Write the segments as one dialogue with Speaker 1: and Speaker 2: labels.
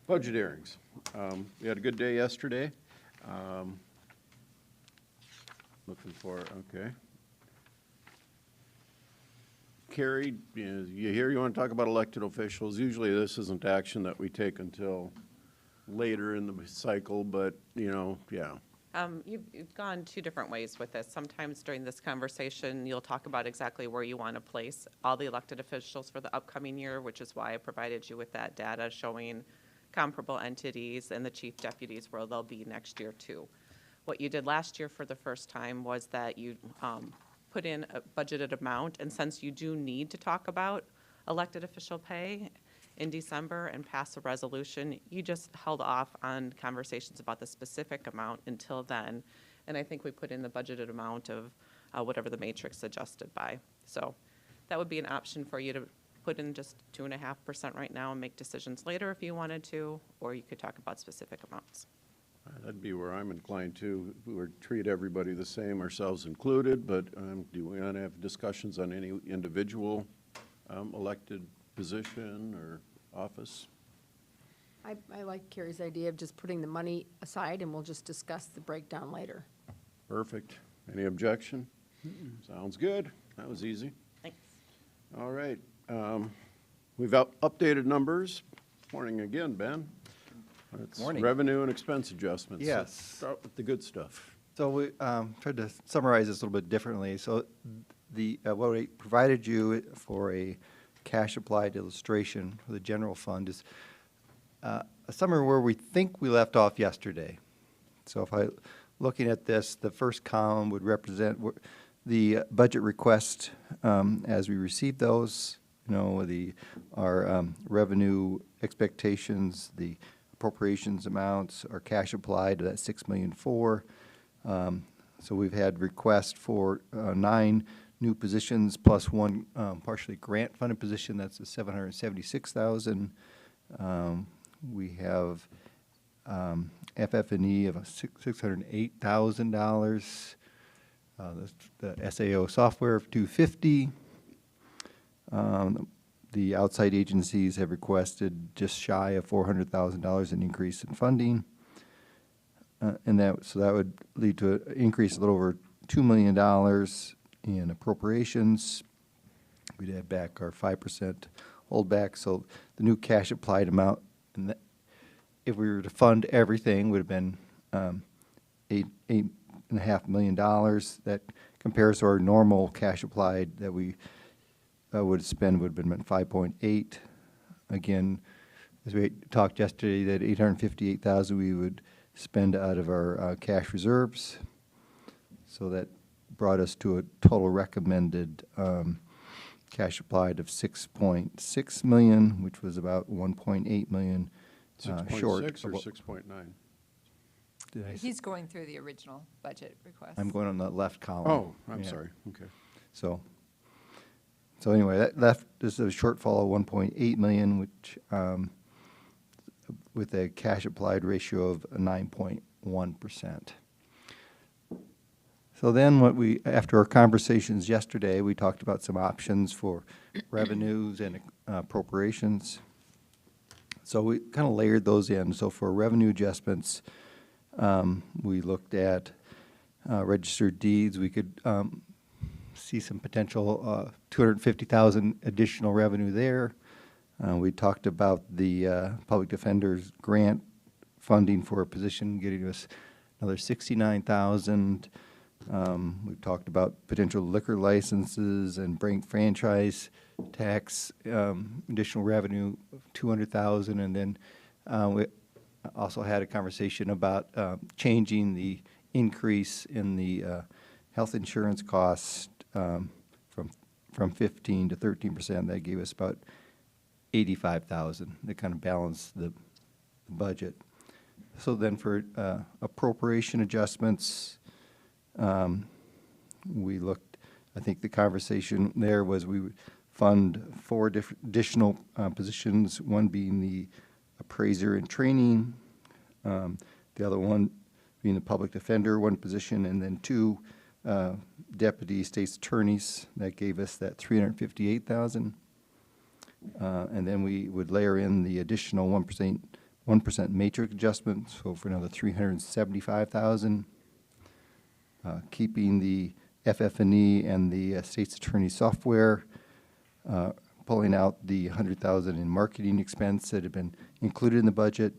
Speaker 1: Budget hearings. We had a good day yesterday. Looking for, okay. Carey, you here, you want to talk about elected officials? Usually this isn't action that we take until later in the cycle, but, you know, yeah.
Speaker 2: You've gone two different ways with this. Sometimes during this conversation, you'll talk about exactly where you want to place all the elected officials for the upcoming year, which is why I provided you with that data showing comparable entities and the chief deputies where they'll be next year too. What you did last year for the first time was that you put in a budgeted amount, and since you do need to talk about elected official pay in December and pass a resolution, you just held off on conversations about the specific amount until then. And I think we put in the budgeted amount of whatever the matrix adjusted by. So that would be an option for you to put in just 2.5% right now and make decisions later if you wanted to, or you could talk about specific amounts.
Speaker 1: That'd be where I'm inclined to. We would treat everybody the same, ourselves included, but do we want to have discussions on any individual elected position or office?
Speaker 3: I like Carey's idea of just putting the money aside and we'll just discuss the breakdown later.
Speaker 1: Perfect. Any objection? Sounds good. That was easy.
Speaker 2: Thanks.
Speaker 1: All right. We've updated numbers. Morning again, Ben. It's
Speaker 4: Morning.
Speaker 1: revenue and expense adjustments.
Speaker 4: Yes.
Speaker 1: So start with the good stuff.
Speaker 4: So we tried to summarize this a little bit differently. So the what we provided you for a cash applied illustration for the general fund is a summary where we think we left off yesterday. So if I looking at this, the first column would represent the budget request as we receive those. You know, our revenue expectations, the appropriations amounts, our cash applied to that $6.4 million. So we've had requests for 9 new positions plus one partially grant-funded position. That's the $776,000. We have FF&E of $608,000. The SAO software of $250,000. The outside agencies have requested just shy of $400,000 in increase in funding, and so that would lead to an increase a little over $2 million in appropriations. We'd add back our 5% holdback, so the new cash applied amount, and if we were to fund everything, would have been $8.5 million. That compares to our normal cash applied that we would spend would have been 5.8. Again, as we talked yesterday, that $858,000 we would spend out of our cash reserves. So that brought us to a total recommended cash applied of $6.6 million, which was about $1.8 million short.
Speaker 1: 6.6 or 6.9?
Speaker 5: He's going through the original budget request.
Speaker 4: I'm going on the left column.
Speaker 1: Oh, I'm sorry. Okay.
Speaker 4: So anyway, that left us a shortfall of $1.8 million, which with a cash applied ratio of 9.1%. So then after our conversations yesterday, we talked about some options for revenues and appropriations. So we kind of layered those in. So for revenue adjustments, we looked at registered deeds. We could see some potential $250,000 additional revenue there. We talked about the public defender's grant funding for a position, getting us another $69,000. We've talked about potential liquor licenses and franchise tax additional revenue of $200,000, and then we also had a conversation about changing the increase in the health insurance cost from 15% to 13%. That gave us about $85,000. That kind of balanced the budget. So then for appropriation adjustments, we looked, I think the conversation there was we would fund 4 additional positions, one being the appraiser and training, the other one being the public defender, 1 position, and then 2 deputy state's attorneys. That gave us that $358,000. And then we would layer in the additional 1% 1% matrix adjustment, so for another $375,000. Keeping the FF&E and the state's attorney software, pulling out the $100,000 in marketing expense that had been included in the budget,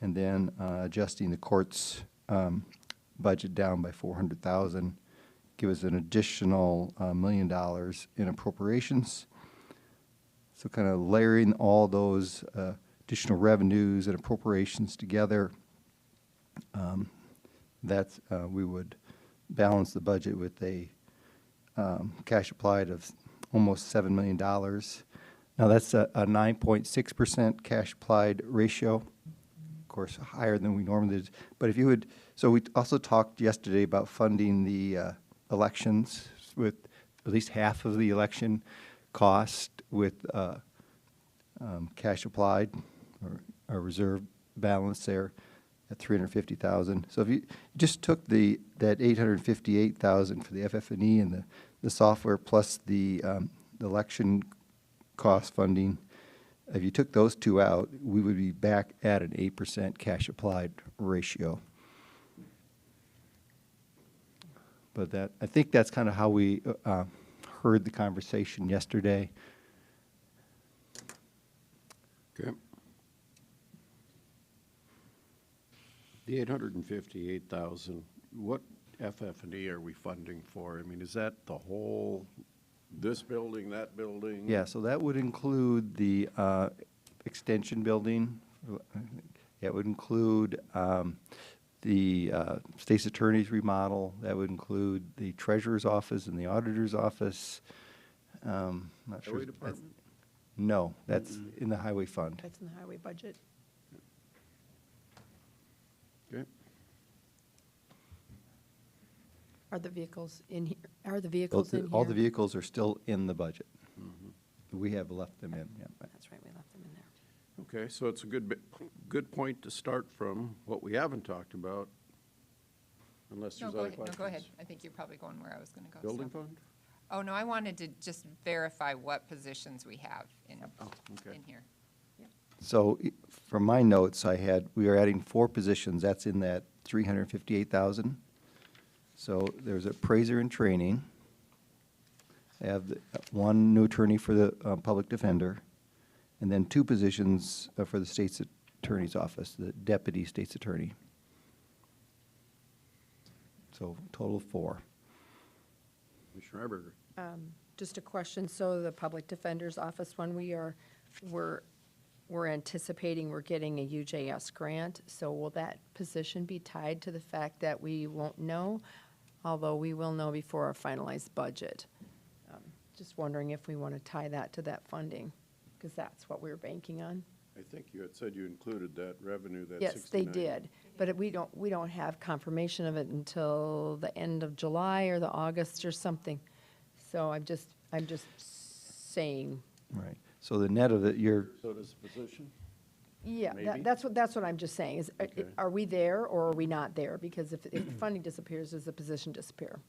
Speaker 4: and then adjusting the court's budget down by $400,000, give us an additional $1 million in appropriations. So kind of layering all those additional revenues and appropriations together, we would balance the budget with a cash applied of almost $7 million. Now that's a 9.6% cash applied ratio, of course higher than we normally did. But if you would, so we also talked yesterday about funding the elections with at least half of the election cost with cash applied or a reserve balance there at $350,000. So if you just took that $858,000 for the FF&E and the software plus the election cost funding, if you took those two out, we would be back at an 8% cash applied ratio. But I think that's kind of how we heard the conversation yesterday.
Speaker 1: Okay. The 858,000, what FF&E are we funding for? I mean, is that the whole, this building, that building?
Speaker 4: Yeah, so that would include the extension building. It would include the state's attorney's remodel. That would include the treasurer's office and the auditor's office. Not sure.
Speaker 1: Highway department?
Speaker 4: No, that's in the highway fund.
Speaker 3: That's in the highway budget.
Speaker 1: Okay.
Speaker 3: Are the vehicles in here? Are the vehicles in here?
Speaker 4: All the vehicles are still in the budget. We have left them in, yeah.
Speaker 3: That's right, we left them in there.
Speaker 1: Okay, so it's a good point to start from. What we haven't talked about, unless
Speaker 5: No,
Speaker 1: there's
Speaker 5: go
Speaker 1: other
Speaker 5: ahead. No,
Speaker 1: questions.
Speaker 5: go ahead. I think you're probably going where I was going to go.
Speaker 1: Building
Speaker 5: so.
Speaker 1: fund?
Speaker 5: Oh, no, I wanted to just verify what positions we have in
Speaker 1: okay.
Speaker 5: in here.
Speaker 4: So from my notes, we are adding 4 positions. That's in that 358,000. So there's appraiser in training. I have one new attorney for the public defender, and then 2 positions for the state's attorney's office, the deputy state's attorney. So total of 4.
Speaker 1: Commissioner Eberger.
Speaker 3: Just a question, so the public defender's office, when we're anticipating we're getting a UJS grant, so will that position be tied to the fact that we won't know, although we will know before our finalized budget? Just wondering if we want to tie that to that funding, because that's what we were banking on.
Speaker 1: I think you had said you included that revenue, that
Speaker 3: Yes, they
Speaker 1: 69.
Speaker 3: did, but we don't have confirmation of it until the end of July or the August or something. So I'm just saying,
Speaker 4: Right. So the net of it,
Speaker 1: So does the position?
Speaker 3: yeah,
Speaker 1: Maybe.
Speaker 3: that's what I'm just saying, is,
Speaker 1: Okay.
Speaker 3: are we there or are we not there? Because if the funding disappears, does the position disappear?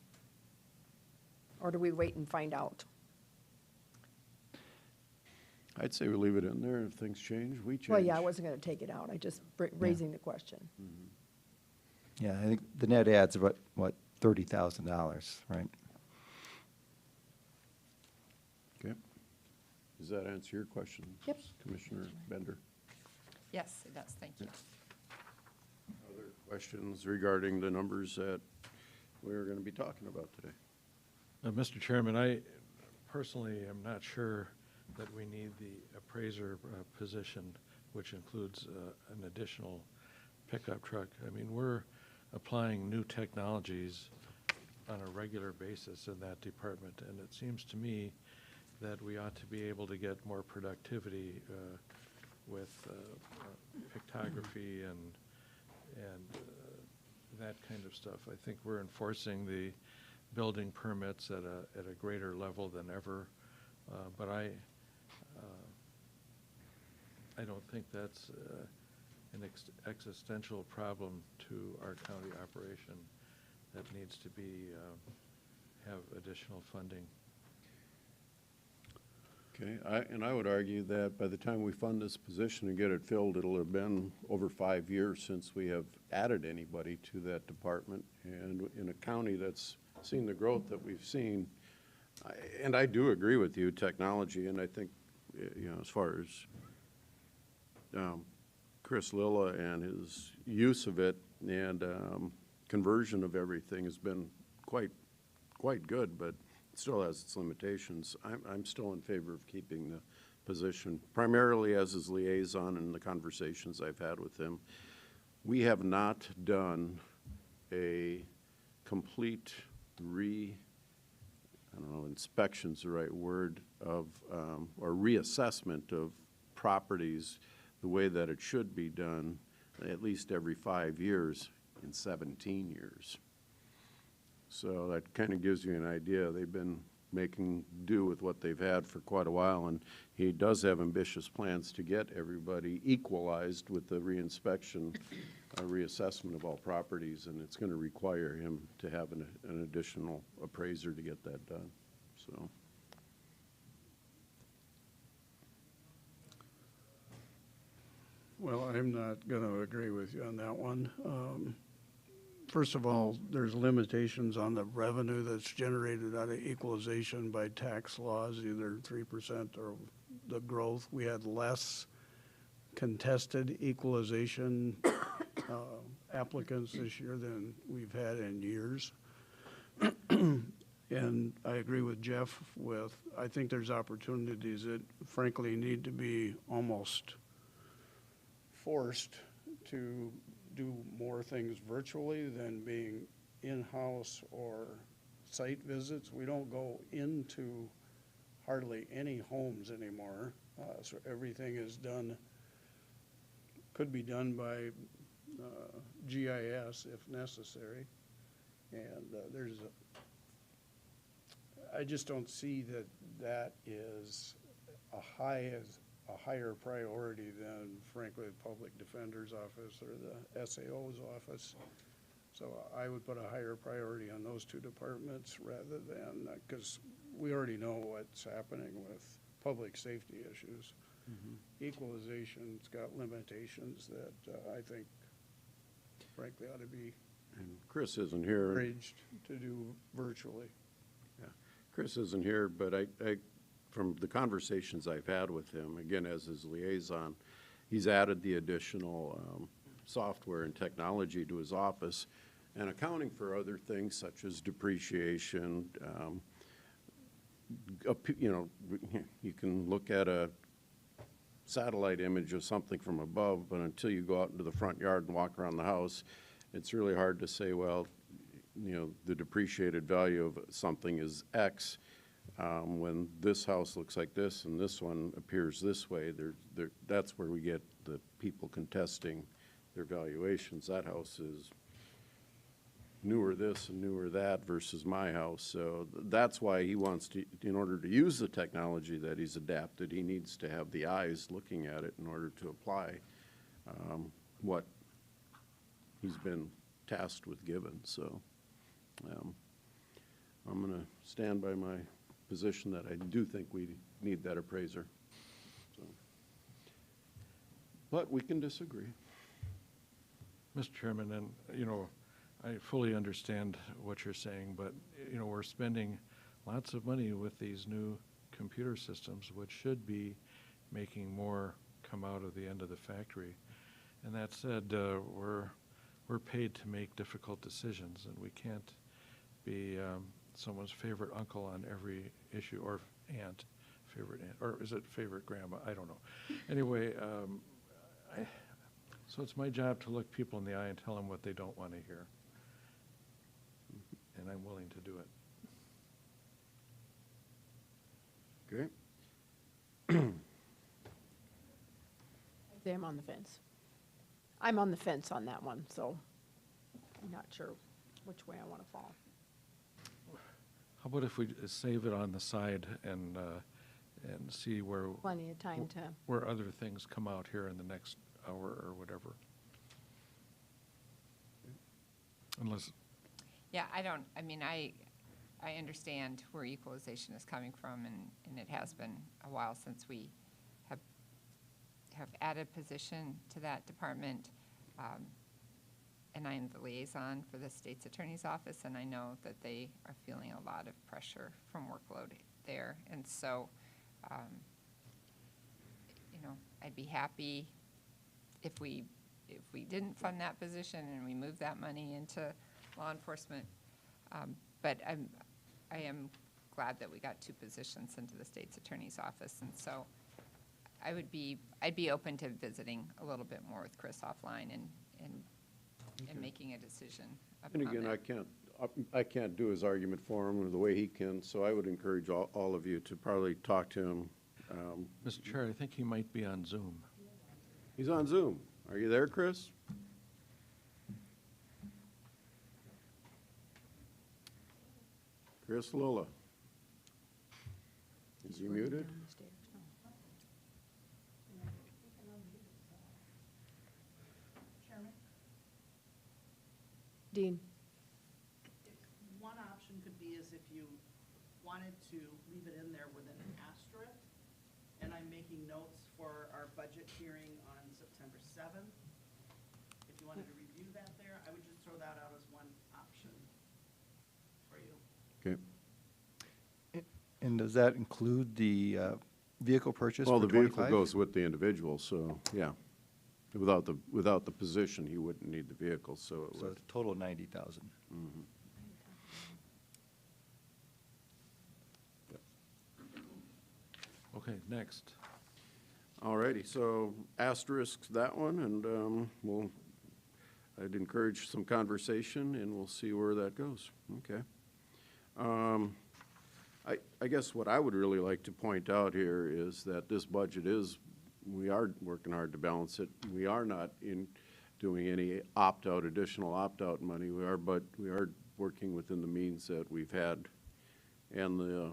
Speaker 3: Or do we wait and find out?
Speaker 1: I'd say we leave it in there. If things change, we change.
Speaker 3: Well, yeah, I wasn't going to take it out, I just raising the question.
Speaker 4: yeah, I think the net adds about, $30,000, right?
Speaker 1: Okay. Does that answer your question?
Speaker 3: Yep.
Speaker 1: Commissioner Bender?
Speaker 5: Yes, it does. Thank you.
Speaker 1: Other questions regarding the numbers that we're going to be talking about today?
Speaker 6: Mr. Chairman, I personally am not sure that we need the appraiser position, which includes an additional pickup truck. I mean, we're applying new technologies on a regular basis in that department, and it seems to me that we ought to be able to get more productivity with pictography and that kind of stuff. I think we're enforcing the building permits at a greater level than ever, but I don't think that's an existential problem to our county operation that needs to be have additional funding.
Speaker 1: Okay, and I would argue that by the time we fund this position and get it filled, it'll have been over 5 years since we have added anybody to that department. And in a county that's seen the growth that we've seen, and I do agree with you, technology, and I think, you know, as far as Chris Lilla and his use of it and conversion of everything has been quite good, but it still has its limitations. I'm still in favor of keeping the position, primarily as his liaison in the conversations I've had with him. We have not done a complete I don't know, inspection's the right word, of, or reassessment of properties the way that it should be done, at least every 5 years in 17 years. So that kind of gives you an idea. They've been making do with what they've had for quite a while, and he does have ambitious plans to get everybody equalized with the reinspection, reassessment of all properties, and it's going to require him to have an additional appraiser to get that done. So.
Speaker 7: Well, I'm not going to agree with you on that one. First of all, there's limitations on the revenue that's generated out of equalization by tax laws, either 3% or the growth. We had less contested equalization applicants this year than we've had in years. And I agree with Jeff I think there's opportunities that frankly need to be almost forced to do more things virtually than being in-house or site visits. We don't go into hardly any homes anymore, so everything is done, could be done by GIS if necessary. And I just don't see that is a higher priority than, frankly, the Public Defender's Office or the SAO's office. So I would put a higher priority on those two departments rather than, because we already know what's happening with public safety issues. Mm-hmm. Equalization's got limitations that I think, frankly, ought to be
Speaker 1: And Chris isn't here.
Speaker 7: encouraged to do virtually.
Speaker 1: Yeah. Chris isn't here, but I from the conversations I've had with him, again, as his liaison, he's added the additional software and technology to his office and accounting for other things such as depreciation. You know, you can look at a satellite image of something from above, but until you go out into the front yard and walk around the house, it's really hard to say, well, you know, the depreciated value of something is X. When this house looks like this and this one appears this way, that's where we get the people contesting their valuations. That house is newer this and newer that versus my house. So that's why he wants to, in order to use the technology that he's adapted, he needs to have the eyes looking at it in order to apply what he's been tasked with given. So I'm going to stand by my position that I do think we need that appraiser. So. But we can disagree.
Speaker 6: Mr. Chairman, and, you know, I fully understand what you're saying, but, you know, we're spending lots of money with these new computer systems, which should be making more come out of the end of the factory. And that said, we're paid to make difficult decisions, and we can't be someone's favorite uncle on every issue, or favorite aunt, or is it favorite grandma? I don't know. Anyway, so it's my job to look people in the eye and tell them what they don't want to hear. And I'm willing to do it.
Speaker 1: Okay.
Speaker 3: I'm on the fence. I'm on the fence on that one, so I'm not sure which way I want to fall.
Speaker 6: How about if we save it on the side and see where
Speaker 3: Plenty of time to,
Speaker 6: where other things come out here in the next hour or whatever? Unless,
Speaker 5: Yeah, I I understand where equalization is coming from, and it has been a while since we have added position to that department. And I am the liaison for the state's attorney's office, and I know that they are feeling a lot of pressure from workload there. And so, you know, I'd be happy if we didn't fund that position and we moved that money into law enforcement. But I am glad that we got 2 positions into the state's attorney's office. And so I'd be open to visiting a little bit more with Chris offline and making a decision
Speaker 1: And
Speaker 5: upon
Speaker 1: again,
Speaker 5: that.
Speaker 1: I can't do his argument for him the way he can, so I would encourage all of you to probably talk to him.
Speaker 6: Mr. Chair, I think he might be on Zoom.
Speaker 1: He's on Zoom. Are you there, Chris? Chris Lola. Is he muted?
Speaker 3: Dean?
Speaker 8: One option could be is if you wanted to leave it in there with an asterisk, and I'm making notes for our budget hearing on September 7th. If you wanted to review that there, I would just throw that out as one option for you.
Speaker 1: Okay.
Speaker 4: And does that include the vehicle purchase
Speaker 1: Well,
Speaker 4: for
Speaker 1: the vehicle
Speaker 4: 25?
Speaker 1: goes with the individual, so, yeah. Without the position, he wouldn't need the vehicle, so it
Speaker 4: So
Speaker 1: would.
Speaker 4: it's a total of 90,000.
Speaker 6: Okay, next.
Speaker 1: All righty, so asterisk that one, and I'd encourage some conversation, and we'll see where that goes. Okay. I guess what I would really like to point out here is that this budget we are working hard to balance it. We are not doing any additional opt-out money. We are working within the means that we've had, and the,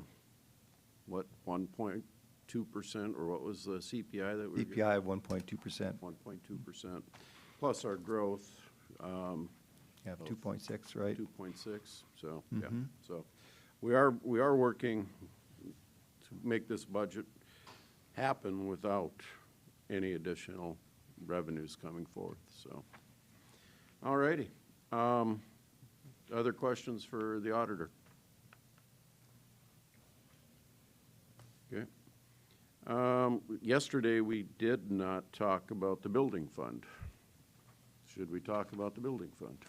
Speaker 1: 1.2%, or what was the CPI that we were getting?
Speaker 4: CPI of 1.2%.
Speaker 1: 1.2%, plus our growth.
Speaker 4: Yeah, 2.6, right?
Speaker 1: 2.6, so, yeah. So we are working to make this budget happen without any additional revenues coming forth, so. All righty. Other questions for the auditor? Okay. Yesterday, we did not talk about the building fund. Should we talk about the building fund?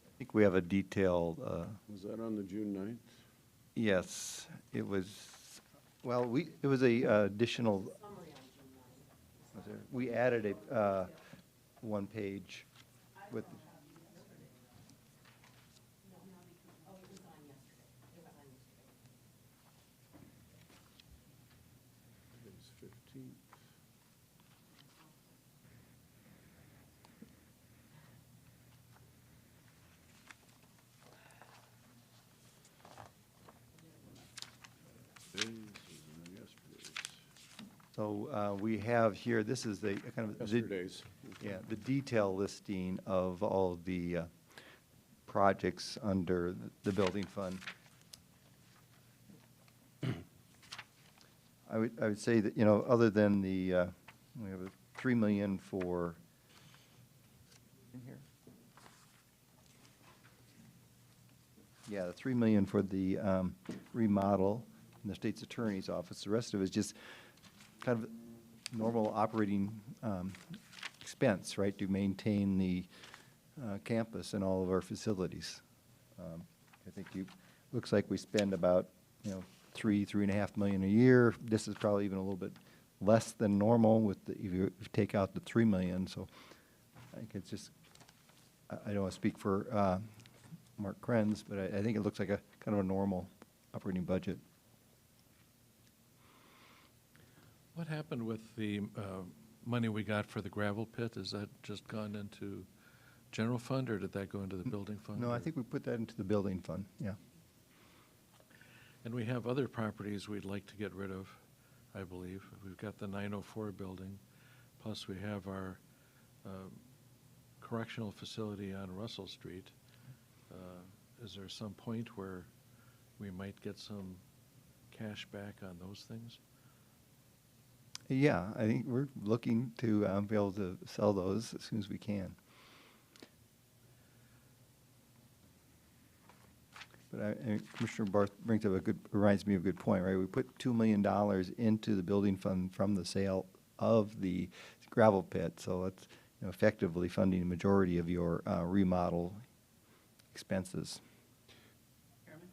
Speaker 4: I think we have a detailed,
Speaker 1: Was that on the June 9th?
Speaker 4: yes, it was, well, it was a additional. Was there? We added a, one page with.
Speaker 1: Today's 15th. Today's and yesterday's.
Speaker 4: So we have here, this is the kind of.
Speaker 1: Yesterday's.
Speaker 4: Yeah, the detail listing of all of the projects under the building fund. I would say that, other than we have a 3 million for, in here? Yeah, the 3 million for the remodel in the state's attorney's office. The rest of it is just kind of normal operating expense, right, to maintain the campus and all of our facilities. I think looks like we spend about, 3.5 million a year. This is probably even a little bit less than normal if you take out the 3 million. So I think it's just, I don't want to speak for Mark Krenz, but I think it looks like a kind of a normal operating budget.
Speaker 6: What happened with the money we got for the gravel pit? Has that just gone into general fund, or did that go into the building fund?
Speaker 4: No, I
Speaker 6: or-
Speaker 4: think we put that into the building fund, yeah.
Speaker 6: And we have other properties we'd like to get rid of, I believe. We've got the 904 building. Plus, we have our correctional facility on Russell Street. Is there some point where we might get some cash back on those things?
Speaker 4: Yeah, I think we're looking to be able to sell those as soon as we can. But Commissioner Barth brings up reminds me of a good point, right? We put $2 million into the building fund from the sale of the gravel pit, so it's effectively funding the majority of your remodel expenses.
Speaker 8: Chairman,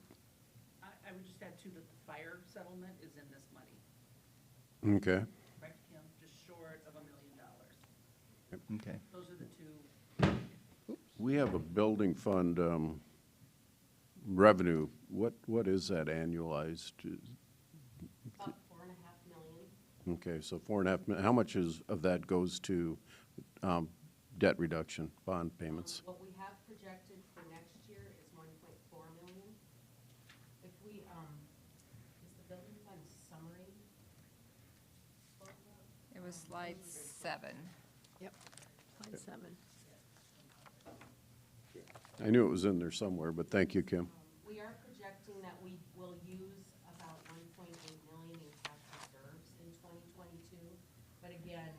Speaker 8: I would just add too that the fire settlement is in this money,
Speaker 1: Okay.
Speaker 8: correct, Kim? Just short of $1 million.
Speaker 4: Okay.
Speaker 8: Those are the two.
Speaker 1: We have a building fund revenue. What is that annualized?
Speaker 3: About $4.5 million.
Speaker 1: Okay, so 4.5 million. How much of that goes to debt reduction, bond payments?
Speaker 3: What we have projected for next year is $1.4 million. If we, is the building fund summary?
Speaker 5: It was slide 7.
Speaker 3: Yep, slide 7.
Speaker 1: I knew it was in there somewhere, but thank you, Kim.
Speaker 3: We are projecting that we will use about 1.8 million in cash reserves in 2022. But again,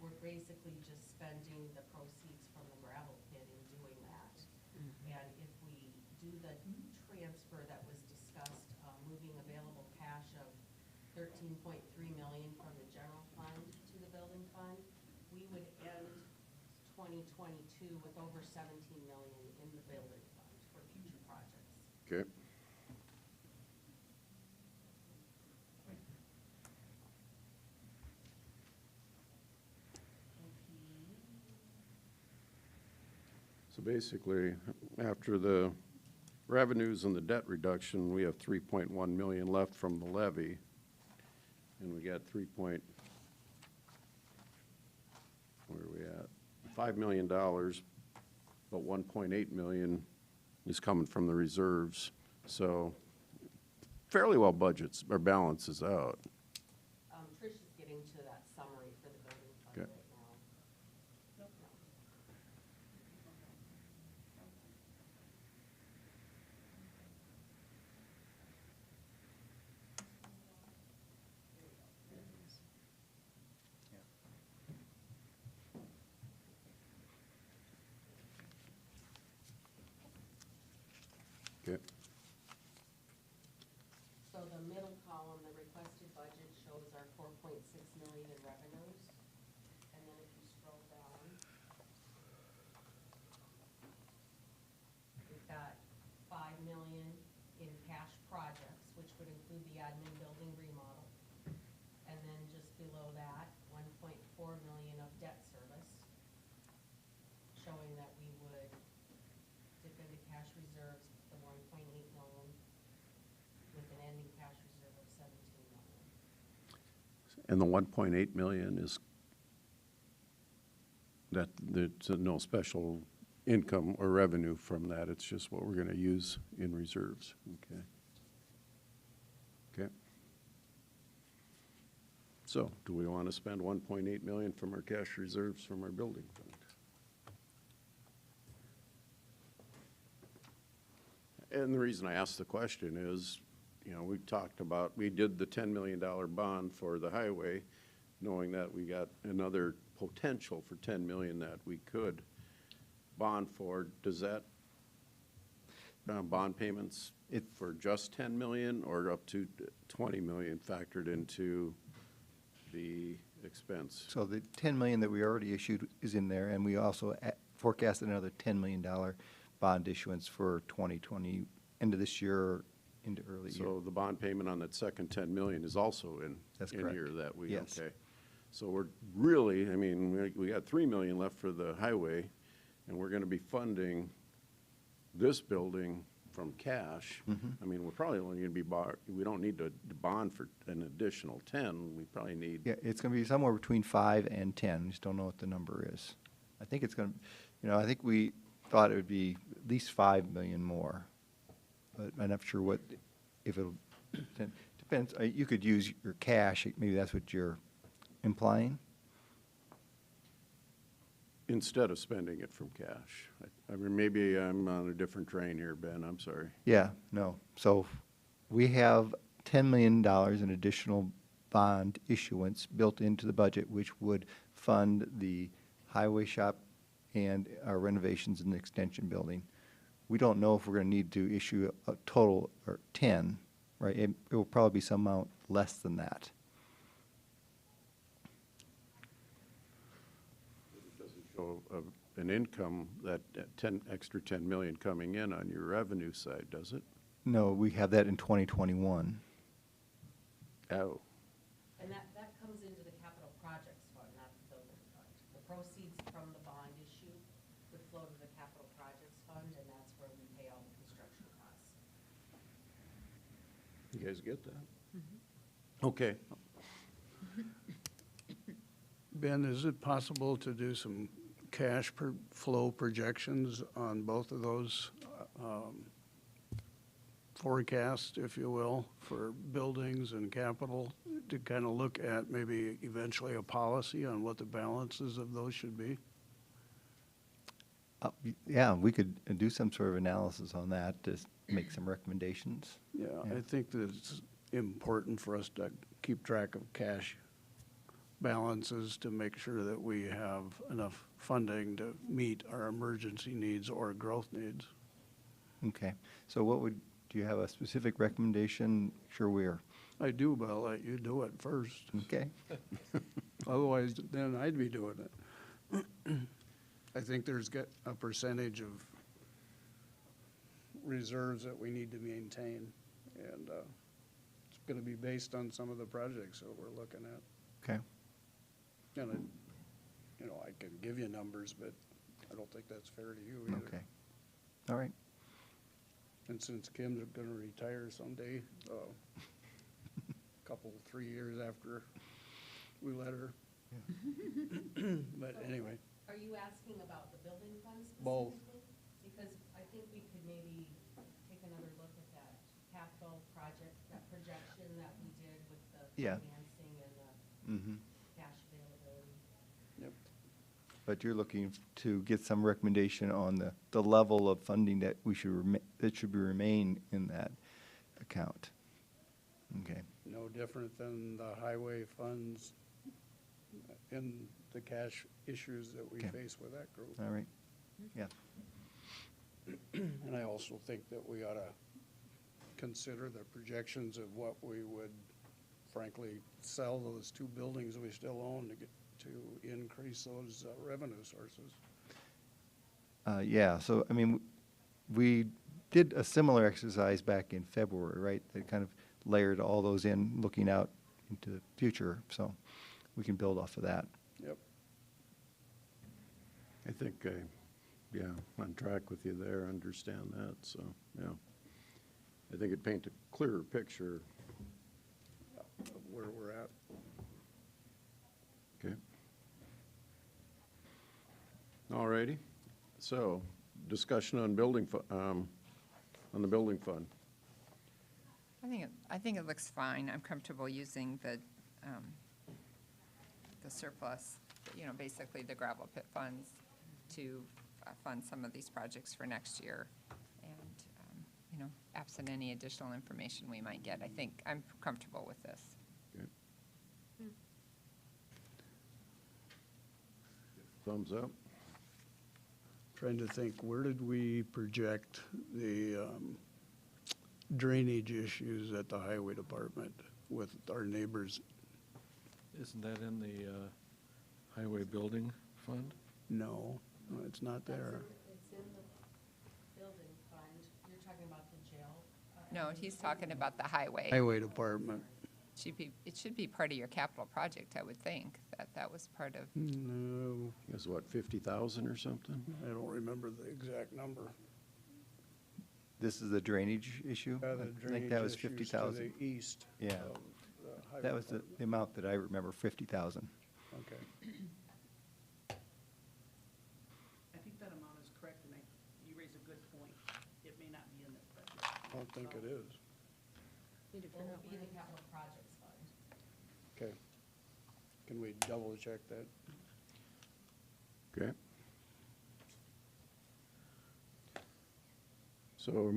Speaker 3: we're basically just spending the proceeds from the gravel pit in doing that. And if we do the transfer that was discussed, moving available cash of 13.3 million from the general fund to the building fund, we would end 2022 with over 17 million in the building fund for future projects.
Speaker 1: Okay. So basically, after the revenues and the debt reduction, we have 3.1 million left from the levy. And we got where are we at? $5 million, but 1.8 million is coming from the reserves. So fairly well budgets or balances out.
Speaker 3: Trish is getting to that summary for the building fund
Speaker 1: Okay.
Speaker 3: right now.
Speaker 1: Okay.
Speaker 3: So the middle column, the requested budget shows our 4.6 million in revenues. And then if you scroll down, we've got 5 million in cash projects, which would include the admin building remodel. And then just below that, 1.4 million of debt service, showing that we would dip into cash reserves, the 1.8 million, with an ending cash reserve of 17 million.
Speaker 1: And the 1.8 million is that there's no special income or revenue from that. It's just what we're going to use in reserves. Okay. Okay. So do we want to spend 1.8 million from our cash reserves from our building fund? And the reason I asked the question is, we talked about, we did the $10 million bond for the highway, knowing that we got another potential for 10 million that we could bond for. Does that bond payments for just 10 million or up to 20 million factored into the expense?
Speaker 4: So the 10 million that we already issued is in there, and we also forecasted another $10 million bond issuance for 2020, end of this year, or into early year.
Speaker 1: So the bond payment on that second 10 million is also
Speaker 4: That's
Speaker 1: in
Speaker 4: correct.
Speaker 1: here that we,
Speaker 4: Yes.
Speaker 1: okay. So we're really, we got 3 million left for the highway, and we're gonna be funding this building from cash. We're probably only gonna be we don't need to bond for an additional 10, we probably need.
Speaker 4: Yeah, it's going to be somewhere between 5 and 10. Just don't know what the number is. I think it's going to, I think we thought it would be at least 5 million more. But I'm not sure if it'll, depends. You could use your cash, maybe that's what you're implying?
Speaker 1: Instead of spending it from cash. I mean, maybe I'm on a different train here, Ben, I'm sorry.
Speaker 4: Yeah, no. So we have $10 million in additional bond issuance built into the budget, which would fund the highway shop and our renovations in the extension building. We don't know if we're going to need to issue a total or 10, right? It will probably be some amount less than that.
Speaker 1: It doesn't show an income, that extra 10 million coming in on your revenue side, does it?
Speaker 4: No, we have that in 2021.
Speaker 1: Oh,
Speaker 9: And that comes into the capital projects fund, not the building fund. The proceeds from the bond issue would flow to the capital projects fund, and that's where we pay all the construction costs.
Speaker 1: you guys get that? Okay.
Speaker 7: Ben, is it possible to do some cash flow projections on both of those forecasts, if you will, for buildings and capital, to kind of look at maybe eventually a policy on what the balances of those should be?
Speaker 4: Yeah, we could do some sort of analysis on that to make some recommendations.
Speaker 7: Yeah,
Speaker 4: Yeah.
Speaker 7: I think that it's important for us to keep track of cash balances to make sure that we have enough funding to meet our emergency needs or growth needs.
Speaker 4: Okay, so do you have a specific recommendation? Sure we are.
Speaker 7: I do, but I'll let you do it first.
Speaker 4: Okay,
Speaker 7: Otherwise, then I'd be doing it. I think there's got a percentage of reserves that we need to maintain, and it's gonna be based on some of the projects that we're looking at.
Speaker 4: okay.
Speaker 7: And, I can give you numbers, but I don't think that's fair to you either.
Speaker 4: Okay. All right.
Speaker 7: And since Kim's gonna retire someday, couple, 3 years after we let her. But anyway,
Speaker 9: Are you asking about the building fund
Speaker 7: Both.
Speaker 9: specifically? Because I think we could maybe take another look at that capital project, that projection that we did with the
Speaker 4: Yeah.
Speaker 9: financing and the
Speaker 4: Mm-hmm.
Speaker 9: cash availability.
Speaker 7: yep.
Speaker 4: But you're looking to get some recommendation on the level of funding that that should remain in that account. Okay,
Speaker 7: No different than the highway funds in the cash issues that we
Speaker 4: Okay.
Speaker 7: face with that group.
Speaker 4: all right. Yeah,
Speaker 7: And I also think that we ought to consider the projections of what we would frankly sell those 2 buildings we still own to increase those revenue sources.
Speaker 4: yeah, so, I mean, we did a similar exercise back in February, right? That kind of layered all those in, looking out into the future, so we can build off of that.
Speaker 7: Yep.
Speaker 1: I think, yeah, on track with you there, understand that, so, yeah. I think it paints a clearer picture.
Speaker 7: Of where we're at.
Speaker 1: Okay. All righty. So, discussion on on the building fund.
Speaker 5: I think it looks fine. I'm comfortable using the surplus, basically the gravel pit funds to fund some of these projects for next year. And, absent any additional information we might get, I think I'm comfortable with this.
Speaker 1: Okay. Thumbs up.
Speaker 7: Trying to think, where did we project the drainage issues at the highway department with our neighbors?
Speaker 6: Isn't that in the highway building fund?
Speaker 7: No, it's not there.
Speaker 9: It's in the building fund. You're talking about the jail?
Speaker 5: No, he's talking about the highway.
Speaker 7: Highway department.
Speaker 5: It should be part of your capital project, I would think, that was part of.
Speaker 7: No,
Speaker 1: Is what, 50,000 or something?
Speaker 7: I don't remember the exact number.
Speaker 4: This is the drainage issue?
Speaker 7: The
Speaker 4: I think
Speaker 7: drainage
Speaker 4: that was
Speaker 7: issues to
Speaker 4: 50,000.
Speaker 7: the east.
Speaker 4: Yeah.
Speaker 7: of the highway
Speaker 4: That was the
Speaker 7: department.
Speaker 4: amount that I remember, 50,000.
Speaker 7: Okay.
Speaker 8: I think that amount is correct, and you raise a good point. It may not be in the budget.
Speaker 7: I don't think it is.
Speaker 9: It will be in the capital projects fund.
Speaker 7: Okay. Can we double check that?
Speaker 1: Okay. So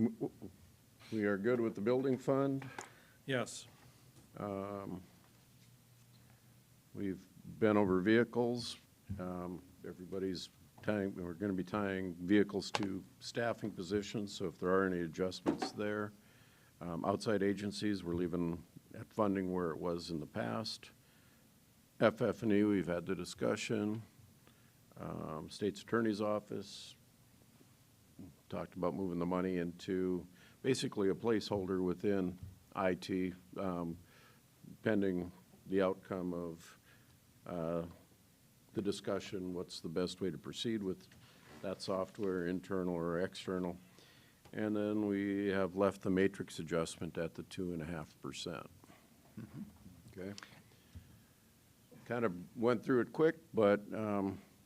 Speaker 1: we are good with the building fund.
Speaker 6: Yes.
Speaker 1: We've been over vehicles. Everybody's tying, we're going to be tying vehicles to staffing positions, so if there are any adjustments there. Outside agencies, we're leaving at funding where it was in the past. FF&E, we've had the discussion. State's Attorney's Office, talked about moving the money into basically a placeholder within IT, pending the outcome of the discussion, what's the best way to proceed with that software, internal or external. And then we have left the matrix adjustment at the 2.5%. Okay. Kind of went through it quick, but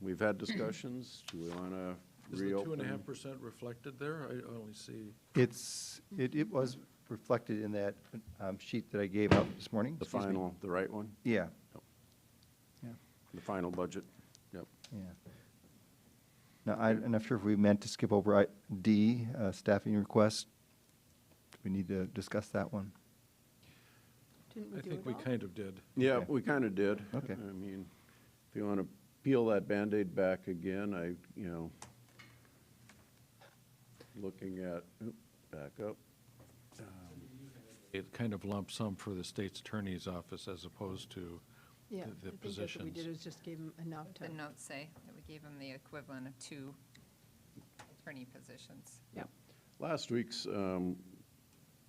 Speaker 1: we've had discussions. Do we want to
Speaker 6: Is the
Speaker 1: reopen?
Speaker 6: 2.5% reflected there? I only see,
Speaker 4: It was reflected in that sheet that I gave out this morning.
Speaker 1: The
Speaker 4: Excuse me.
Speaker 1: final, the right one?
Speaker 4: Yeah. Yeah,
Speaker 1: The final budget? Yep.
Speaker 4: yeah. Now, I'm not sure if we meant to skip over D, staffing request. Do we need to discuss that one?
Speaker 3: Didn't we
Speaker 6: I
Speaker 3: do
Speaker 6: think
Speaker 3: it
Speaker 6: we
Speaker 3: all?
Speaker 6: kind of did.
Speaker 1: Yeah,
Speaker 4: Okay.
Speaker 1: we kind of did.
Speaker 4: Okay.
Speaker 1: I mean, if you want to peel that Band-Aid back again, looking at, back up.
Speaker 6: It kind of lump sum for the state's attorney's office as opposed to
Speaker 3: Yeah,
Speaker 6: the
Speaker 3: I think that's what we
Speaker 6: positions.
Speaker 3: did, is just gave them enough to.
Speaker 5: The notes say that we gave them the equivalent of 2 attorney positions.
Speaker 3: Yeah.
Speaker 1: Last week's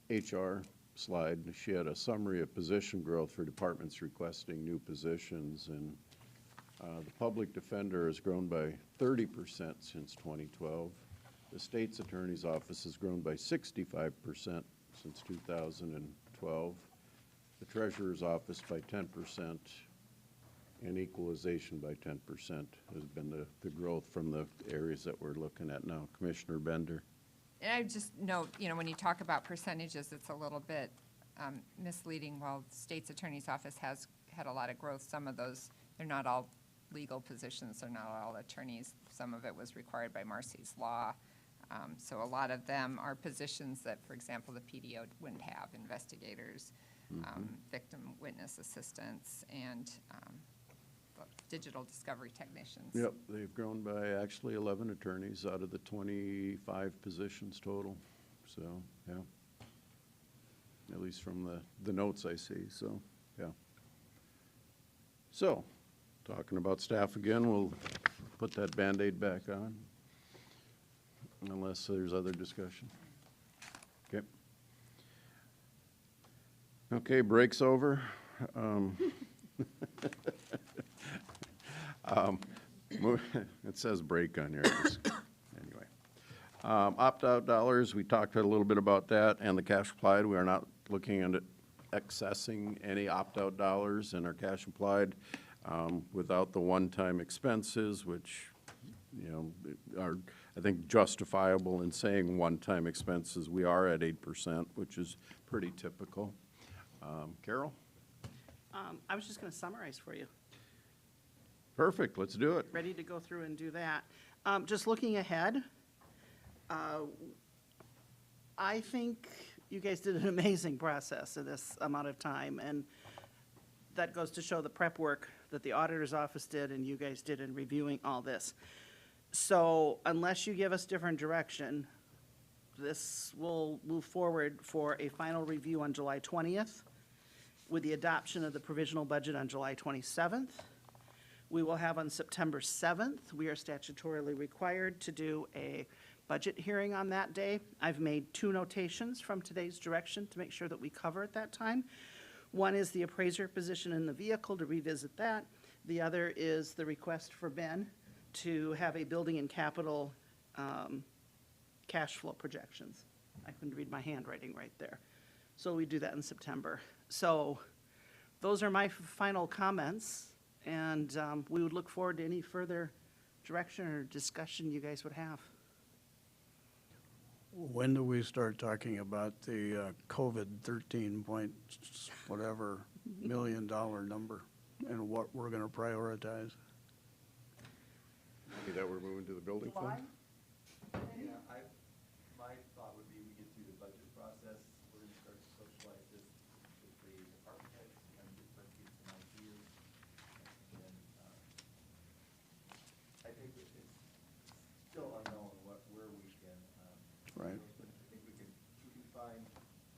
Speaker 1: HR slide, she had a summary of position growth for departments requesting new positions, and the public defender has grown by 30% since 2012. The state's attorney's office has grown by 65% since 2012. The treasurer's office by 10%, and equalization by 10% has been the growth from the areas that we're looking at now. Commissioner Bender.
Speaker 5: And I just note, when you talk about percentages, it's a little bit misleading. While the state's attorney's office has had a lot of growth, some of those, they're not all legal positions, they're not all attorneys. Some of it was required by Marcy's law. So a lot of them are positions that, for example, the PDO wouldn't have, investigators, victim witness assistants, and digital discovery technicians.
Speaker 1: Yep, they've grown by actually 11 attorneys out of the 25 positions total, so, yeah. At least from the notes I see, so, yeah. So, talking about staff again, we'll put that Band-Aid back on, unless there's other discussion. Okay. Okay, break's over. It says break on here. Anyway. Opt-out dollars, we talked a little bit about that, and the cash applied. We are not looking at accessing any opt-out dollars in our cash applied without the one-time expenses, which, are, I think, justifiable in saying one-time expenses. We are at 8%, which is pretty typical. Carol?
Speaker 8: I was just going to summarize for you.
Speaker 1: Perfect, let's do it.
Speaker 8: Ready to go through and do that. Just looking ahead, I think you guys did an amazing process in this amount of time, and that goes to show the prep work that the auditor's office did and you guys did in reviewing all this. So unless you give us different direction, this will move forward for a final review on July 20th, with the adoption of the provisional budget on July 27th. We will have on September 7th, we are statutorily required to do a budget hearing on that day. I've made 2 notations from today's direction to make sure that we cover at that time. One is the appraiser position in the vehicle, to revisit that. The other is the request for Ben to have a building and capital cash flow projections. I couldn't read my handwriting right there. So we do that in September. So those are my final comments, and we would look forward to any further direction or discussion you guys would have.
Speaker 7: When do we start talking about the COVID 13 point whatever $1 million number? and what we're gonna prioritize.
Speaker 1: That we're moving to the building fund?
Speaker 10: Yeah, my thought would be we get through the budget process, we're gonna start to socialize this with the department heads, and let's get some ideas. And then, I think it's still unknown where we can,
Speaker 7: Right.
Speaker 10: but I think we can find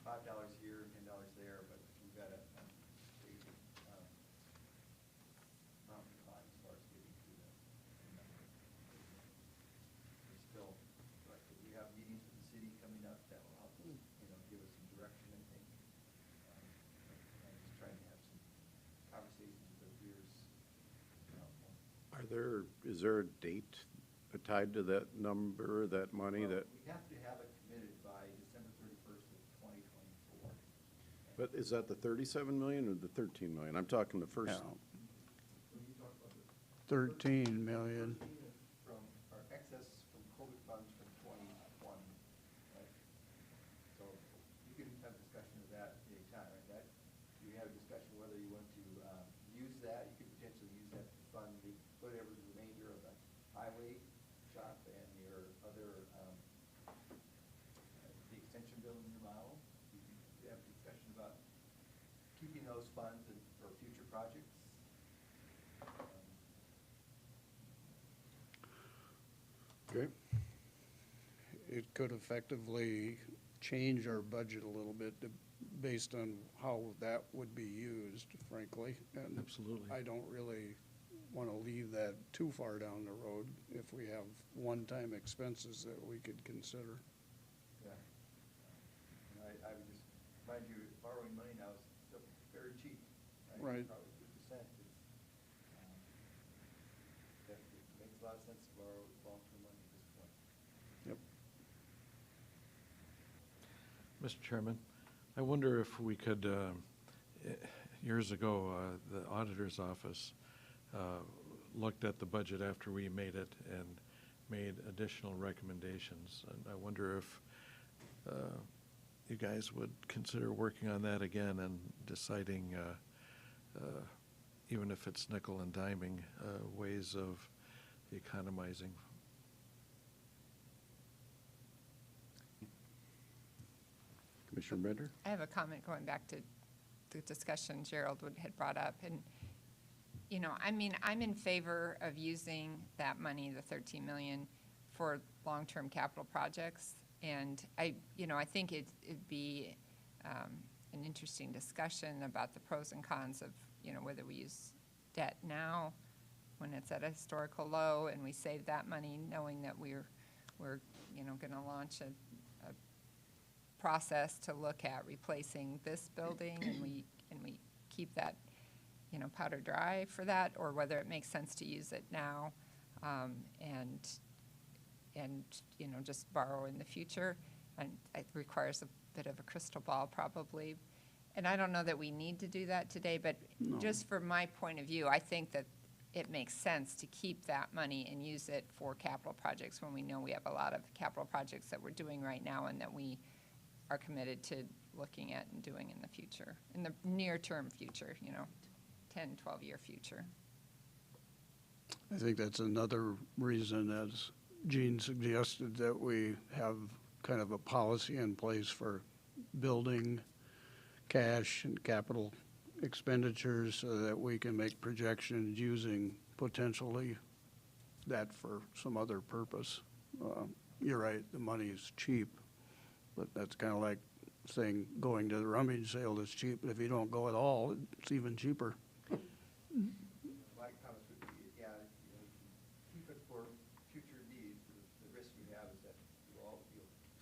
Speaker 10: $5 here, $10 there, but we've got a big, mountain to climb as far as getting through the number. We're still, like, we have meetings with the city coming up that will help us, give us some direction, I think. And just trying to have some conversations with our peers.
Speaker 1: Is there a date tied to that number, that money
Speaker 10: Well,
Speaker 1: that,
Speaker 10: we have to have it committed by December 31st of 2024.
Speaker 1: but is that the 37 million or the 13 million? I'm talking the first.
Speaker 7: Yeah.
Speaker 10: When you talk about the
Speaker 7: 13 million.
Speaker 10: from our excess from COVID funds from 2020, right? So you can have a discussion of that at any time, right? That, you have a discussion whether you want to use that, you could potentially use that to fund whatever the remainder of the highway shop and your other, the extension building remodel. You can have a discussion about keeping those funds for future projects.
Speaker 1: Okay.
Speaker 7: It could effectively change our budget a little bit based on how that would be used, frankly. And
Speaker 6: Absolutely.
Speaker 7: I don't really want to leave that too far down the road if we have one-time expenses that we could consider.
Speaker 10: Yeah. And I would just remind you, borrowing money now is still very cheap.
Speaker 7: Right.
Speaker 10: Probably 2%. It makes a lot of sense to borrow long-term money at this point.
Speaker 7: Yep.
Speaker 6: Mr. Chairman, I wonder if we could, years ago, the auditor's office looked at the budget after we made it and made additional recommendations. And I wonder if you guys would consider working on that again and deciding, even if it's nickel and diming, ways of economizing.
Speaker 1: Commissioner Bender?
Speaker 5: I have a comment going back to the discussion Gerald had brought up. And, I mean, I'm in favor of using that money, the 13 million, for long-term capital projects. And I think it'd be an interesting discussion about the pros and cons of, whether we use debt now when it's at a historical low and we save that money knowing that we're going to launch a process to look at replacing this building and we keep that, powder dry for that, or whether it makes sense to use it now and just borrow in the future. And it requires a bit of a crystal ball probably. And I don't know that we need to do that today, but just from my point of view, I think that it makes sense to keep that money and use it for capital projects when we know we have a lot of capital projects that we're doing right now and that we are committed to looking at and doing in the future, in the near-term future, 10, 12-year future.
Speaker 7: I think that's another reason, as Gene suggested, that we have kind of a policy in place for building cash and capital expenditures so that we can make projections using potentially that for some other purpose. You're right, the money is cheap, but that's kind of like saying going to the rummage sale is cheap, but if you don't go at all, it's even cheaper.
Speaker 10: My comments would be, yeah, keep it for future needs. The risk you have is that you'll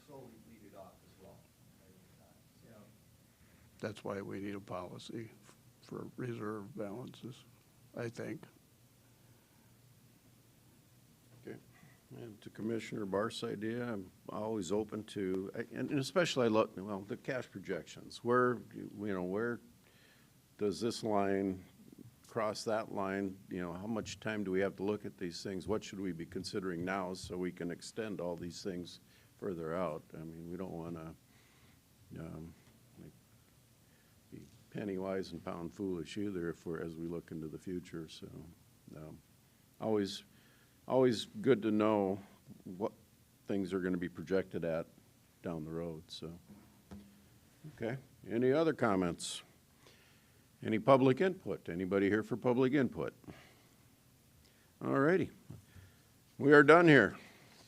Speaker 10: slowly bleed it off as well. So,
Speaker 7: That's why we need a policy for reserve balances, I think.
Speaker 1: Okay. And to Commissioner Barth's idea, I'm always open to, and especially I love, the cash projections. Where does this line cross that line? How much time do we have to look at these things? What should we be considering now so we can extend all these things further out? I mean, we don't want to be penny wise and pound foolish either as we look into the future, so. Always good to know what things are gonna be projected at down the road, so. Okay, any other comments? Any public input? Anybody here for public input? All righty. We are done here.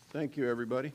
Speaker 1: Thank you, everybody.